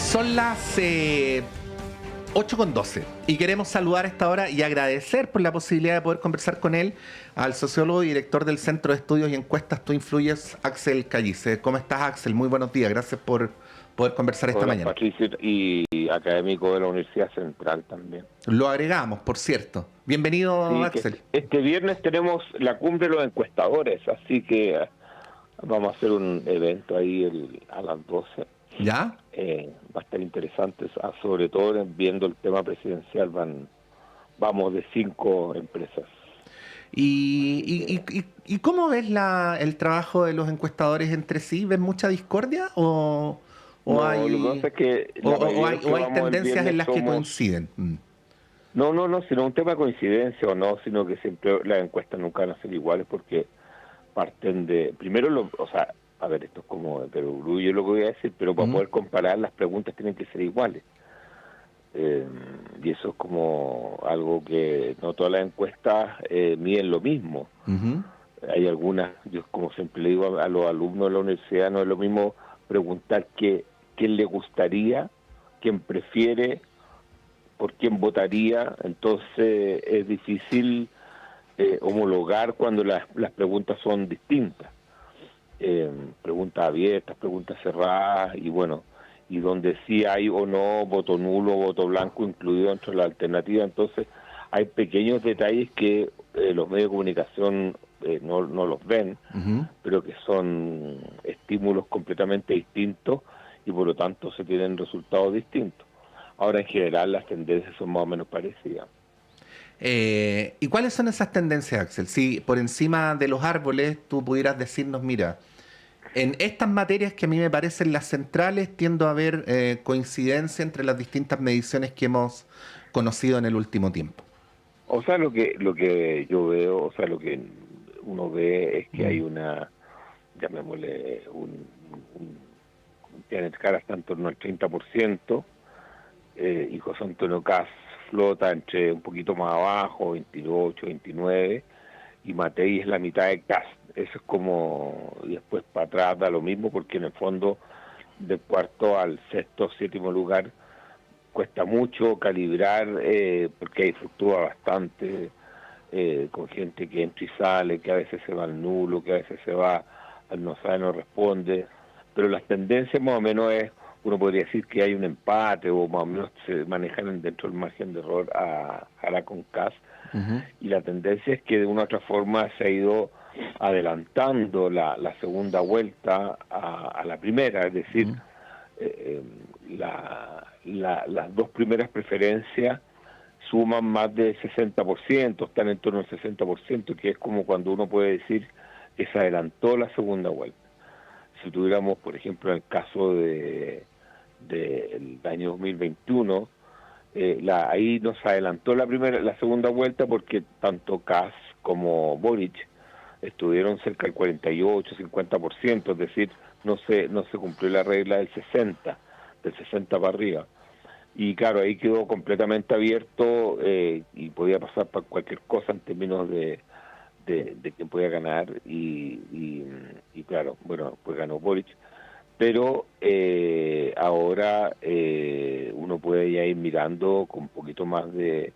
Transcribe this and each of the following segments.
Son las 8:12 y queremos saludar a esta hora y agradecer por la posibilidad de poder conversar con él al sociólogo y director del Centro de Estudios y Encuestas Tú Influyes, Axel Callice. ¿Cómo estás, Axel? Muy buenos días. Gracias por poder conversar esta mañana. Patricio, y académico de la Universidad Central también. Lo agregamos, por cierto. Bienvenido, Sí, Axel. este viernes tenemos la cumbre de los encuestadores, así que vamos a hacer un evento ahí a las 12. ¿Ya? Va a estar interesante, sobre todo viendo el tema presidencial, vamos de 5 empresas. ¿Y cómo ves el trabajo de los encuestadores entre sí? ¿Ves mucha discordia o hay tendencias en las que coinciden? No, sino un tema de coincidencia o no, sino que siempre las encuestas nunca van a ser iguales porque parten de, primero, a ver, esto es como de perogrullo lo que voy a decir, pero para poder comparar las preguntas tienen que ser iguales. Y eso es como algo que no todas las encuestas miden lo mismo. Hay algunas, yo como siempre le digo a los alumnos de la universidad, no es lo mismo preguntar quién le gustaría, quién prefiere, por quién votaría. Entonces es difícil homologar cuando las preguntas son distintas. Preguntas abiertas, preguntas cerradas, y bueno, y donde sí hay o no voto nulo, voto blanco incluido dentro de la alternativa. Entonces hay pequeños detalles que los medios de comunicación no los ven, pero que son estímulos completamente distintos y por lo tanto se tienen resultados distintos. Ahora, en general, las tendencias son más o menos parecidas. ¿Y cuáles son esas tendencias, Axel? Si por encima de los árboles tú pudieras decirnos, mira, en estas materias que a mí me parecen las centrales, tiendo a ver coincidencia entre las distintas mediciones que hemos conocido en el último tiempo. O sea, lo que yo veo, o sea, lo que uno ve es que hay una, llamémosle, Janet Jara está en torno al 30%, y José Antonio Kast flota entre un poquito más abajo, 28, 29, y Matei es la mitad de Kast. Eso es como, y después para atrás da lo mismo, porque en el fondo del cuarto al sexto, séptimo lugar cuesta mucho calibrar, porque ahí fluctúa bastante, con gente que entra y sale, que a veces se va al nulo, que a veces se va al no sabe, no responde, pero las tendencias más o menos uno podría decir que hay un empate, o más o menos se manejan dentro del margen de error a Jara con Kast, y la tendencia es que de una u otra forma se ha ido adelantando la segunda vuelta a la primera, es decir, las dos primeras preferencias suman más del 60%, están en torno al 60%, que es como cuando uno puede decir que se adelantó la segunda vuelta. Si tuviéramos, por ejemplo, el caso del año 2021, ahí nos adelantó la segunda vuelta porque tanto Kast como Boric estuvieron cerca del 48, 50%, es decir, no se cumplió la regla del 60 para arriba. Y claro, ahí quedó completamente abierto, y podía pasar para cualquier cosa en términos de quién podía ganar, y claro, bueno, pues ganó Boric. Pero ahora uno puede ya ir mirando con un poquito más de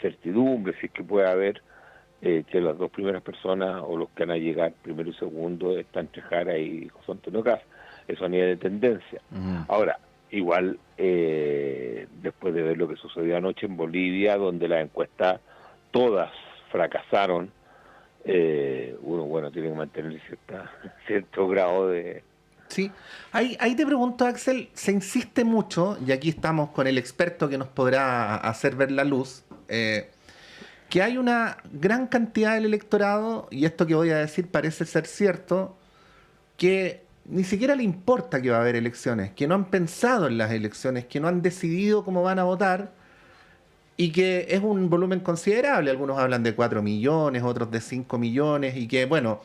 certidumbre, si es que puede haber, que las dos primeras personas o los que van a llegar primero y segundo están entre Jara y José Antonio Kast. Eso a nivel de tendencia. Ahora, igual, después de ver lo que sucedió anoche en Bolivia, donde las encuestas todas fracasaron, uno, bueno, tiene que mantener cierto grado de... Sí, ahí te pregunto, Axel, se insiste mucho, y aquí estamos con el experto que nos podrá hacer ver la luz, que hay una gran cantidad del electorado, y esto que voy a decir parece ser cierto, que ni siquiera le importa que va a haber elecciones, que no han pensado en las elecciones, que no han decidido cómo van a votar, y que es un volumen considerable. Algunos hablan de 4 millones, otros de 5 millones, y que, bueno,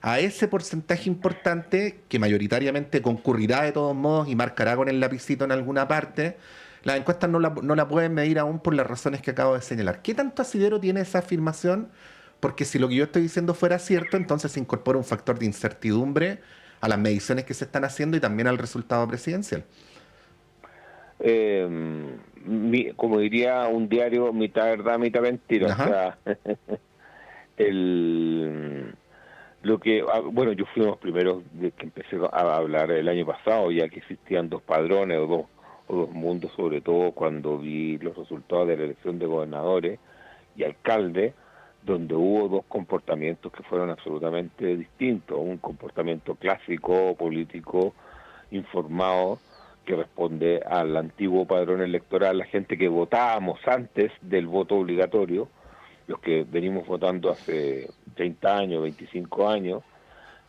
a ese porcentaje importante, que mayoritariamente concurrirá de todos modos y marcará con el lapicito en alguna parte, las encuestas no la pueden medir aún por las razones que acabo de señalar. ¿Qué tanto asidero tiene esa afirmación? Porque si lo que yo estoy diciendo fuera cierto, entonces se incorpora un factor de incertidumbre a las mediciones que se están haciendo y también al resultado presidencial. como diría un diario, mitad verdad, mitad mentira. Ajá. O sea, bueno, yo fui uno de los primeros de que empecé a hablar el año pasado, ya que existían dos padrones o dos mundos, sobre todo cuando vi los resultados de la elección de gobernadores y alcaldes, donde hubo dos comportamientos que fueron absolutamente distintos. Un comportamiento clásico, político, informado, que responde al antiguo padrón electoral, la gente que votábamos antes del voto obligatorio, los que venimos votando hace 30 años, 25 años.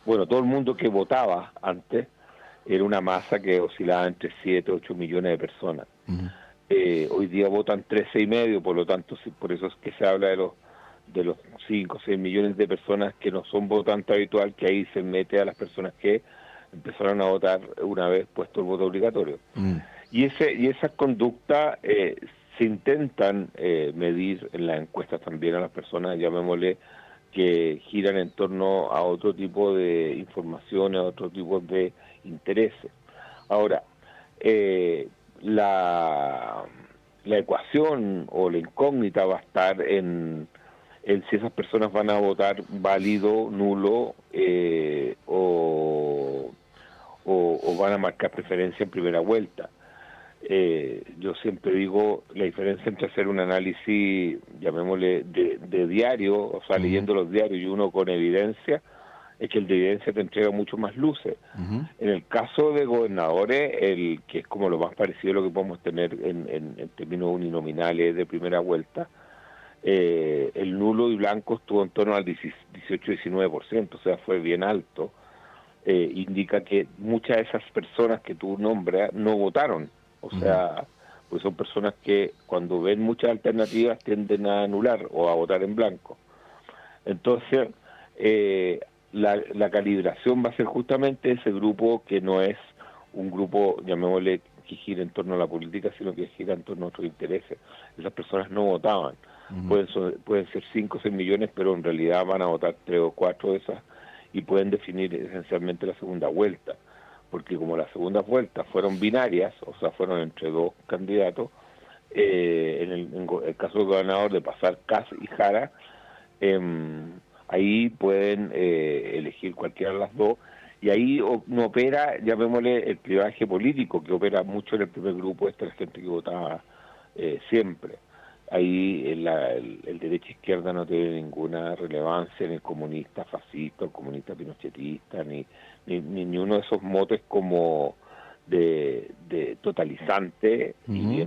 Bueno, todo el mundo que votaba antes era una masa que oscilaba entre 7, 8 millones de personas. Uh-huh. Hoy día votan 13,5, por lo tanto, por eso es que se habla de los 5 o 6 millones de personas que no son votantes habitual, que ahí se mete a las personas que empezaron a votar una vez puesto el voto obligatorio. Y esas conductas se intentan medir en las encuestas también a las personas, llamémosle, que giran en torno a otro tipo de informaciones, a otro tipo de intereses. Ahora, la ecuación o la incógnita va a estar en si esas personas van a votar válido, nulo o van a marcar preferencia en primera vuelta. Yo siempre digo la diferencia entre hacer un análisis, llamémosle, de diario, o sea, leyendo los diarios y uno con evidencia, es que el de evidencia te entrega mucho más luces. En el caso de gobernadores, el que es como lo más parecido a lo que podemos tener en términos uninominales de primera vuelta, el nulo y blanco estuvo en torno al 18-19%, o sea, fue bien alto. Indica que muchas de esas personas que tú nombras no votaron, o sea, pues son personas que cuando ven muchas alternativas tienden a anular o a votar en blanco. Entonces, la calibración va a ser justamente ese grupo que no es un grupo, llamémosle, que gira en torno a la política, sino que gira en torno a otros intereses. Esas personas no votaban. Pueden ser 5 o 6 millones, pero en realidad van a votar 3 o 4 de esas y pueden definir esencialmente la segunda vuelta, porque como las segundas vueltas fueron binarias, o sea, fueron entre dos candidatos, en el caso del gobernador de pasar Kast y Jara, ahí pueden elegir cualquiera de las dos, y ahí no opera, llamémosle, el clivaje político, que opera mucho en el primer grupo, esta es la gente que votaba siempre. Ahí el derecha-izquierda no tiene ninguna relevancia, ni el comunista fascista, el comunista pinochetista, ni uno de esos motes como de totalizante y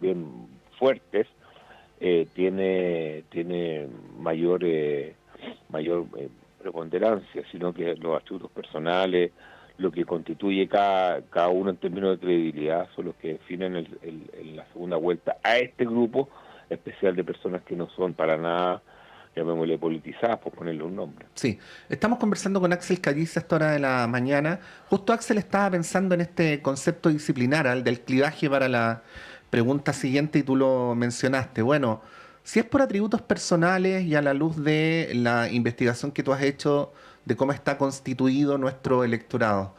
bien fuertes, tiene mayor preponderancia, sino que los atributos personales, lo que constituye cada uno en términos de credibilidad, son los que definen en la segunda vuelta a este grupo especial de personas que no son para nada, llamémosle, politizadas, por ponerle un nombre. Sí, estamos conversando con Axel Calliza a esta hora de la mañana. Justo Axel estaba pensando en este concepto disciplinar, el del clivaje para la pregunta siguiente, y tú lo mencionaste. Bueno, si es por atributos personales y a la luz de la investigación que tú has hecho de cómo está constituido nuestro electorado,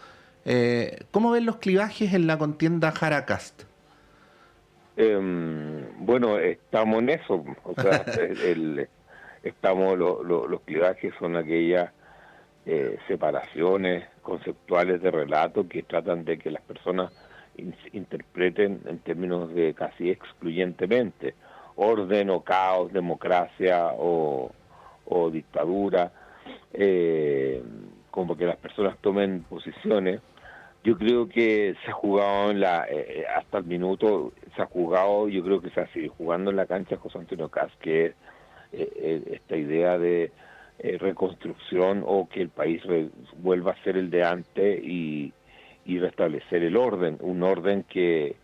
¿cómo ven los clivajes en la contienda Jara-Kast? Bueno, estamos en eso, o sea, los clivajes son aquellas separaciones conceptuales de relato que tratan de que las personas interpreten en términos de casi excluyentemente orden o caos, democracia o dictadura, como que las personas tomen posiciones. Yo creo que se ha jugado hasta el minuto, se ha jugado, yo creo que se ha seguido jugando en la cancha José Antonio Kast, que es esta idea de reconstrucción o que el país vuelva a ser el de antes y restablecer el orden, un orden que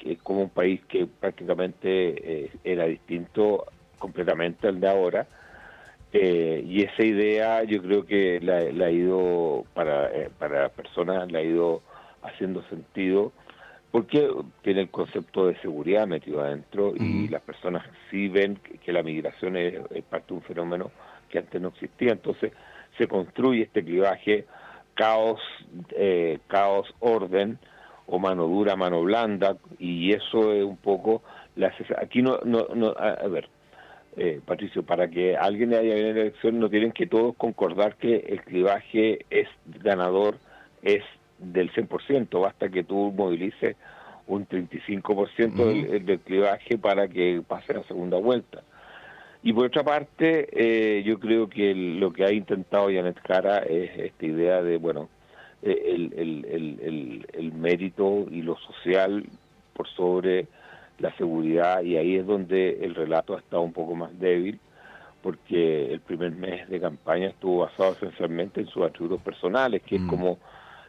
es como un país que prácticamente era distinto completamente al de ahora. Y esa idea yo creo que la ha ido, para las personas, la ha ido haciendo sentido, porque tiene el concepto de seguridad metido adentro y las personas sí ven que la migración es parte de un fenómeno que antes no existía. Entonces se construye este clivaje caos, orden, o mano dura, mano blanda, y eso es un poco... Aquí a ver, Patricio, para que alguien haya bien en la elección no tienen que todos concordar que el clivaje es ganador, es del 100%, basta que tú movilices un 35% del clivaje para que pase la segunda vuelta. Y por otra parte, yo creo que lo que ha intentado Janet Jara es esta idea de, bueno, el mérito y lo social por sobre la seguridad, y ahí es donde el relato ha estado un poco más débil, porque el primer mes de campaña estuvo basado esencialmente en sus atributos personales, que es como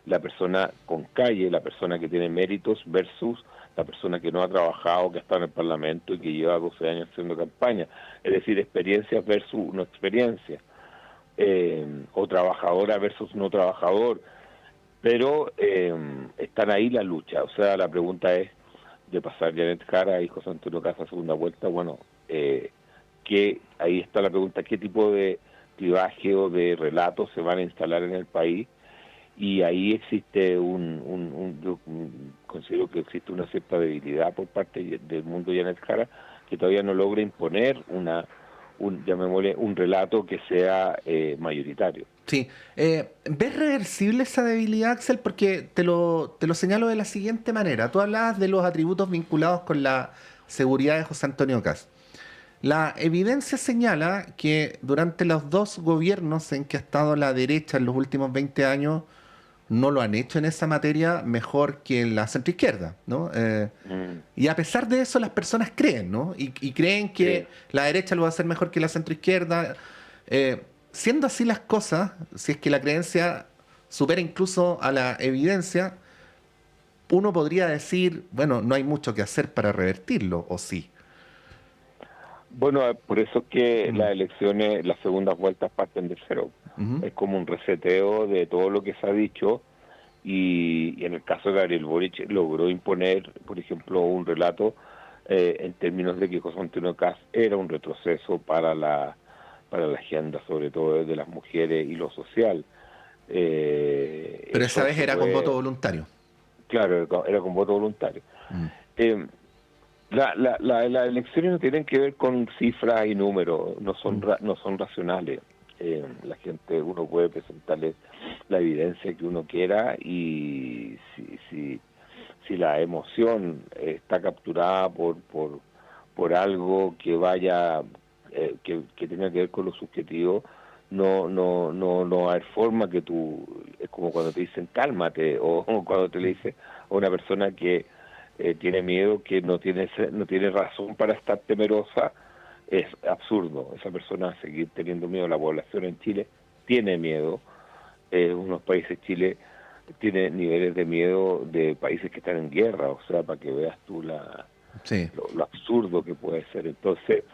la persona con calle, la persona que tiene méritos versus la persona que no ha trabajado, que está en el Parlamento y que lleva 12 años haciendo campaña. Es decir, experiencias versus no experiencia, o trabajadora versus no trabajador. Pero están ahí la lucha. O sea, la pregunta es, de pasar Janet Jara y José Antonio Caz a segunda vuelta, bueno, que ahí está la pregunta, ¿qué tipo de clivaje o de relatos se van a instalar en el país? Y ahí existe yo considero que existe una cierta debilidad por parte del mundo de Janet Jara, que todavía no logra imponer llamémosle, un relato que sea mayoritario. Sí. ¿Ves reversible esa debilidad, Axel? Porque te lo señalo de la siguiente manera. Tú hablabas de los atributos vinculados con la seguridad de José Antonio Caz. La evidencia señala que durante los dos gobiernos en que ha estado la derecha en los últimos 20 años, no lo han hecho en esa materia mejor que la centroizquierda, ¿no? Y a pesar de eso, las personas creen, ¿no? Y creen que la derecha lo va a hacer mejor que la centroizquierda. Siendo así las cosas, si es que la creencia supera incluso a la evidencia, uno podría decir, bueno, no hay mucho que hacer para revertirlo, ¿o sí? Bueno, por eso es que las elecciones, las segundas vueltas parten de cero. Es como un reseteo de todo lo que se ha dicho, y en el caso de Gabriel Boric logró imponer, por ejemplo, un relato en términos de que José Antonio Caz era un retroceso para la agenda, sobre todo de las mujeres y lo social. Pero esa vez era con voto voluntario. Claro, era con voto voluntario. Las elecciones no tienen que ver con cifras y números, no son racionales. La gente, uno puede presentarle la evidencia que uno quiera, y si la emoción está capturada por algo que vaya que tenga que ver con lo subjetivo, no va a haber forma que tú... Es como cuando te dicen cálmate, o cuando te le dices a una persona que tiene miedo, que no tiene razón para estar temerosa. Es absurdo. Esa persona va a seguir teniendo miedo. La población en Chile tiene miedo. Unos países, Chile tiene niveles de miedo de países que están en guerra, o sea, para que veas tú lo absurdo que puede ser. Entonces,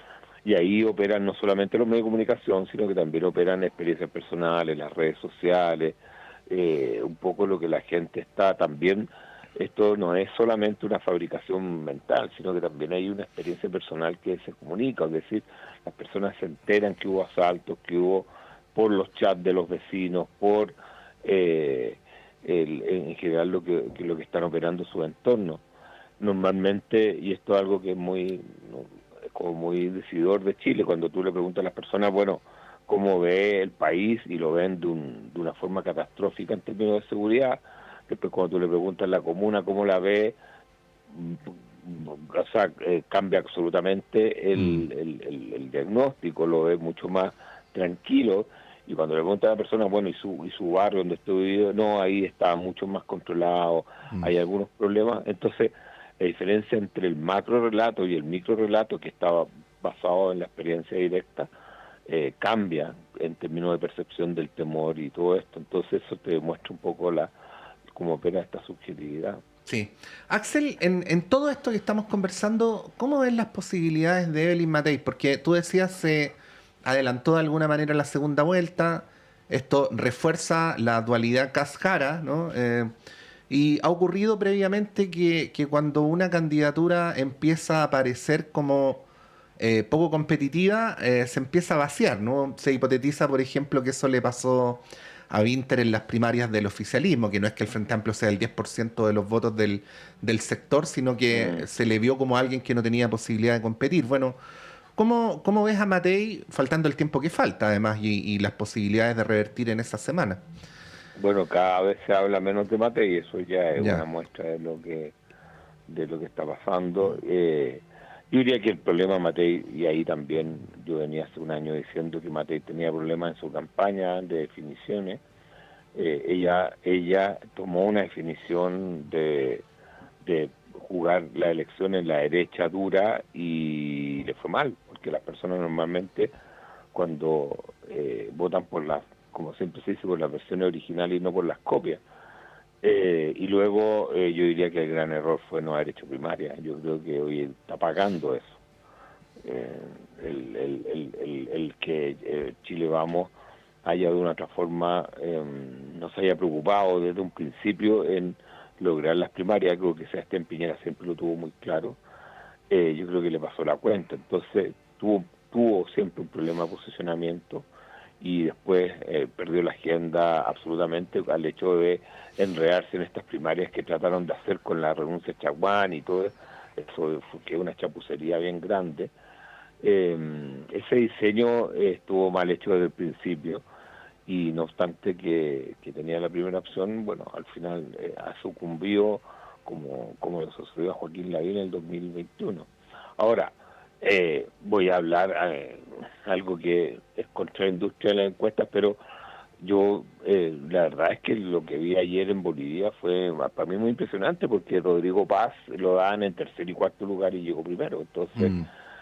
y ahí operan no solamente los medios de comunicación, sino que también operan experiencias personales, las redes sociales, un poco lo que la gente está también. Esto no es solamente una fabricación mental, sino que también hay una experiencia personal que se comunica, es decir, las personas se enteran que hubo asaltos, que hubo por los chats de los vecinos, por en general lo que están operando su entorno. Normalmente, y esto es algo que es como muy decidor de Chile, cuando tú le preguntas a las personas, bueno, cómo ve el país, y lo ven de una forma catastrófica en términos de seguridad. Después, cuando tú le preguntas a la comuna cómo la ve, o sea, cambia absolutamente el diagnóstico, lo ve mucho más tranquilo. Y cuando le preguntas a la persona, bueno, ¿y su barrio donde estoy viviendo? No, ahí está mucho más controlado, hay algunos problemas. Entonces, la diferencia entre el macro relato y el micro relato, que estaba basado en la experiencia directa, cambia en términos de percepción del temor y todo esto. Entonces, eso te demuestra un poco cómo opera esta subjetividad. Sí. Axel, en todo esto que estamos conversando, ¿cómo ves las posibilidades de Evelyn Matei? Porque tú decías, se adelantó de alguna manera la segunda vuelta, esto refuerza la dualidad Caz-Jara, ¿no? Y ha ocurrido previamente que cuando una candidatura empieza a aparecer como poco competitiva, se empieza a vaciar, ¿no? Se hipotetiza, por ejemplo, que eso le pasó Vinter en las primarias del oficialismo, que no es que el Frente Amplio sea el 10% de los votos del sector, sino que se le vio como alguien que no tenía posibilidad de competir. Bueno, ¿cómo ves a Matei, faltando el tiempo que falta además, y las posibilidades de revertir en esa semana? Bueno, cada vez se habla menos de Matei y eso ya es una Ya. muestra de lo que está pasando. Yo diría que el problema Matei, y ahí también yo venía hace un año diciendo que Matei tenía problemas en su campaña de definiciones. Ella tomó una definición de jugar la elección en la derecha dura y le fue mal, porque las personas normalmente cuando votan por las, como siempre se dice, por las versiones originales y no por las copias. Y luego yo diría que el gran error fue no haber hecho primaria. Yo creo que hoy está pagando eso. El que Chile Vamos haya de una otra forma no se haya preocupado desde un principio en lograr las primarias. Creo que Sebastián Piñera siempre lo tuvo muy claro. Yo creo que le pasó la cuenta. Entonces tuvo siempre un problema de posicionamiento y después perdió la agenda absolutamente al hecho de enredarse en estas primarias que trataron de hacer con la renuncia de Chaguán y todo eso, que es una chapucería bien grande. Ese diseño estuvo mal hecho desde el principio y no obstante que tenía la primera opción, bueno, al final ha sucumbido como lo sucedió a Joaquín Lavín en el 2021. Ahora, voy a hablar algo que es contra la industria de las encuestas, pero yo la verdad es que lo que vi ayer en Bolivia fue para mí muy impresionante porque Rodrigo Paz lo daban en tercer y cuarto lugar y llegó primero. Entonces,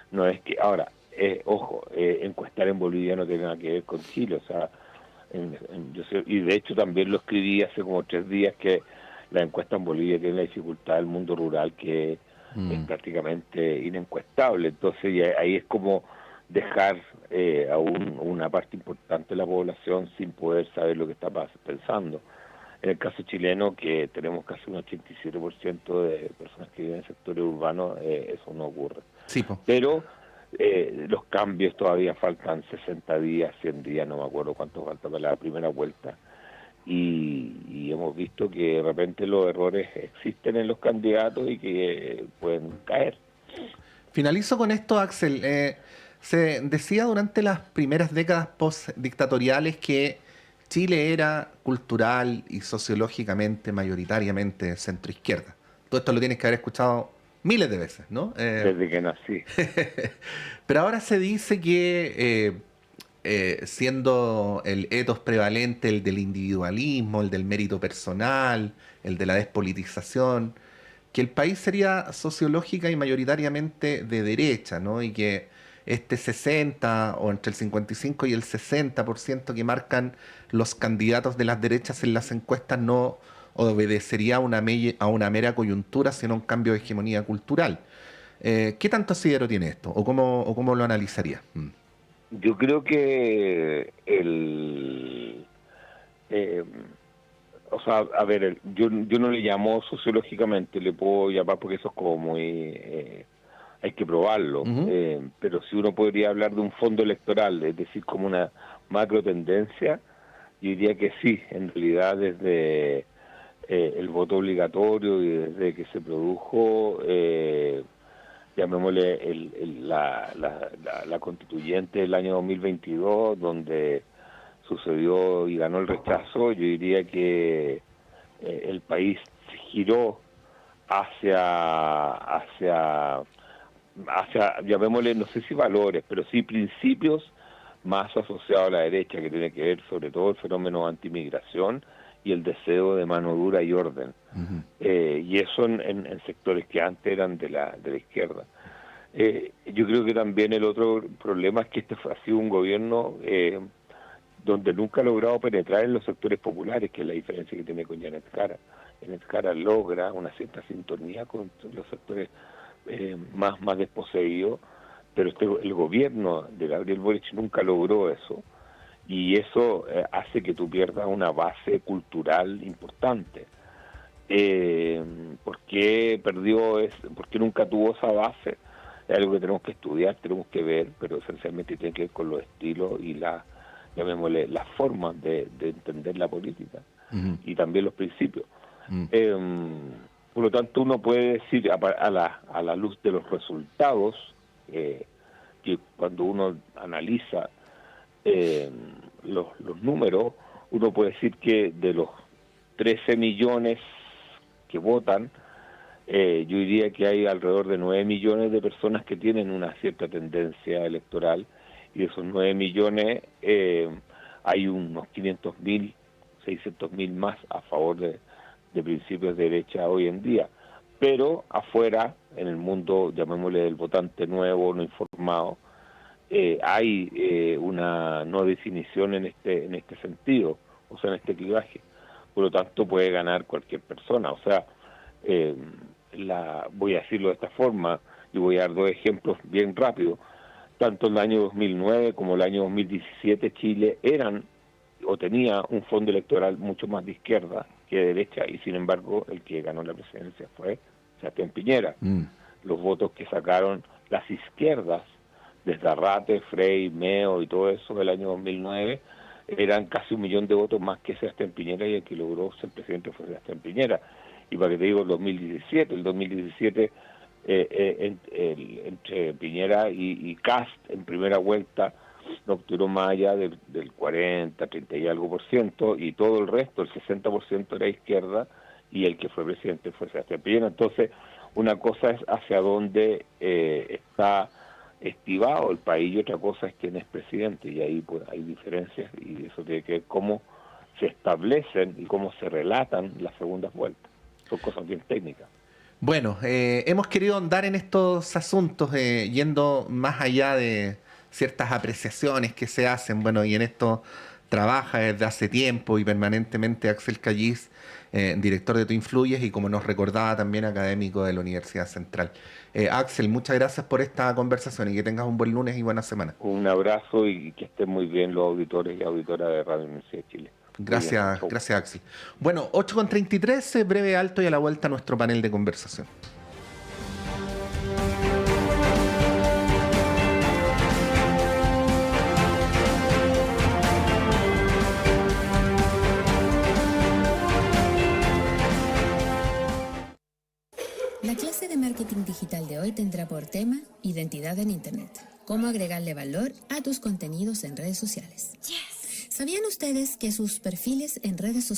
no es que, ahora, ojo, encuestar en Bolivia no tiene nada que ver con Chile, o sea, y de hecho también lo escribí hace como 3 días que la encuesta en Bolivia tiene la dificultad del mundo rural que es prácticamente inencuestable. Entonces ahí es como dejar a una parte importante de la población sin poder saber lo que está pensando. En el caso chileno, que tenemos casi un 87% de personas que viven en sectores urbanos, eso no ocurre. Sí, po. Pero los cambios todavía faltan 60 días, 100 días, no me acuerdo cuánto falta para la primera vuelta. Y hemos visto que de repente los errores existen en los candidatos y que pueden caer. Finalizo con esto, Axel. Se decía durante las primeras décadas post-dictatoriales que Chile era cultural y sociológicamente, mayoritariamente centroizquierda. Todo esto lo tienes que haber escuchado miles de veces, ¿no? Desde que nací. Pero ahora se dice que siendo el ethos prevalente el del individualismo, el del mérito personal, el de la despolitización, que el país sería sociológica y mayoritariamente de derecha, ¿no? Y que este 60 o entre el 55 y el 60% que marcan los candidatos de las derechas en las encuestas no obedecería a una mera coyuntura, sino a un cambio de hegemonía cultural. ¿Qué tanto asidero tiene esto? ¿O cómo lo analizaría? Yo creo que o sea, a ver, yo no le llamo sociológicamente, le puedo llamar porque eso es como muy, hay que probarlo, Ujú. pero si uno podría hablar de un fondo electoral, es decir, como una macro tendencia, yo diría que sí, en realidad desde el voto obligatorio y desde que se produjo, llamémosle la constituyente del año 2022, donde sucedió y ganó el rechazo, yo diría que el país giró hacia, llamémosle, no sé si valores, pero sí principios más asociados a la derecha, que tiene que ver sobre todo el fenómeno antimigración y el deseo de mano dura y orden. Ujú. Y eso en sectores que antes eran de la izquierda. Yo creo que también el otro problema es que este ha sido un gobierno donde nunca ha logrado penetrar en los sectores populares, que es la diferencia que tiene con Janet Jara. Janet Jara logra una cierta sintonía con los sectores más desposeídos, pero el gobierno de Gabriel Boric nunca logró eso, y eso hace que tú pierdas una base cultural importante. ¿Por qué perdió por qué nunca tuvo esa base? Es algo que tenemos que estudiar, tenemos que ver, pero esencialmente tiene que ver con los estilos y llamémosle, las formas de entender la política y también los principios. Por lo tanto, uno puede decir, a la luz de los resultados, que cuando uno analiza los números, uno puede decir que de los 13 millones que votan, yo diría que hay alrededor de 9 millones de personas que tienen una cierta tendencia electoral, y de esos 9 millones hay unos 500.000, 600.000 más a favor de principios de derecha hoy en día. Pero afuera, en el mundo, llamémosle del votante nuevo, no informado, hay una no definición en este sentido, o sea, en este clivaje. Por lo tanto, puede ganar cualquier persona. O sea, voy a decirlo de esta forma, y voy a dar dos ejemplos bien rápidos. Tanto en el año 2009 como el año 2017, Chile tenía un fondo electoral mucho más de izquierda que de derecha, y sin embargo el que ganó la presidencia fue Sebastián Piñera. Los votos que sacaron las izquierdas, desde Arrate, Frei, Meo y todo eso del año 2009, eran casi 1 millón de votos más que Sebastián Piñera, y el que logró ser presidente fue Sebastián Piñera. Y para que te digo, el 2017 entre Piñera y Kast en primera vuelta no obtuvo más allá del 40, 30 y algo por ciento, y todo el resto, el 60% era izquierda, y el que fue presidente fue Sebastián Piñera. Entonces, una cosa es hacia dónde está estivado el país, y otra cosa es quién es presidente, y ahí pues hay diferencias, y eso tiene que ver cómo se establecen y cómo se relatan las segundas vueltas. Son cosas bien técnicas. Bueno, hemos querido andar en estos asuntos yendo más allá de ciertas apreciaciones que se hacen. Bueno, y en esto trabaja desde hace tiempo y permanentemente Axel Callis, director de Tú Influyes, y como nos recordaba también académico de la Universidad Central. Axel, muchas gracias por esta conversación y que tengas un buen lunes y buena semana. Un abrazo y que estén muy bien los auditores y auditoras de Radio Universidad de Chile. Gracias, gracias Axel. Bueno, 8:33, breve alto y a la vuelta nuestro panel de conversación. La clase de marketing digital de hoy tendrá por tema identidad en Internet. Cómo agregarle valor a tus contenidos en redes sociales. ¿Sabían ustedes que sus perfiles en redes sociales